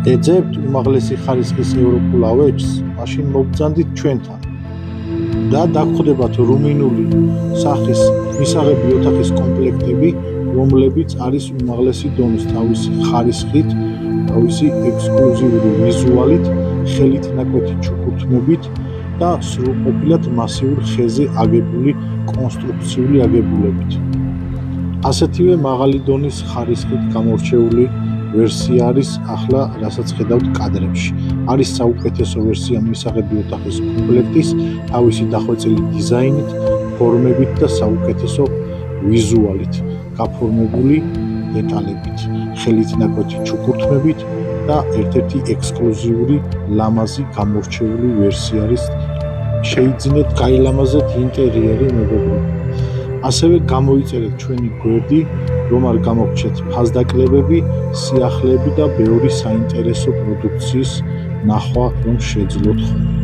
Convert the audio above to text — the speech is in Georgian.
ეძებთ უმაღლესი ხარისხის ევროპულ ავეჯს, მაშინ მოგბრძანდით ჩვენთან და დაგხვდებათ რუმინული სახის მისაღები ოთახის კომპლექტები, რომლებიც არის უმაღლესი დონის თავისი ხარისხით, თავისი ექსკლუზიური ვიზუალით, ხელით ნაკვეთი ჩუქურთმებით და სრულყოფილად მასიურ ხეზე აგებული კონსტრუქციული აგებულებით. ასეთივე მაღალი დონის ხარისხით გამორჩეული ვერსია არის ახლა, რასაც ხედავთ კადრებში. არის საუკეთესო ვერსია მისაღები ოთახის კომპლექტის, თავისი დახვეწილი დიზაინით, ფორმებით და საუკეთესო ვიზუალით, გაფორმებული დეტალებით, ხელით ნაკვეთი ჩუქურთმებით და ერთ-ერთი ექსკლუზიური ლამაზი გამორჩეული ვერსია არის. შეიძინეთ გაილამაზეთ ინტერიერი მეგობრებო. ასევე გამოიწერეთ ჩვენი გვერდი, რომ არ გამოგჩეთ ფასდაკლებები, სიახლეები და ბევრი საინტერესო პროდუქციის ნახვა რომ შეძლოთ ხოლმე.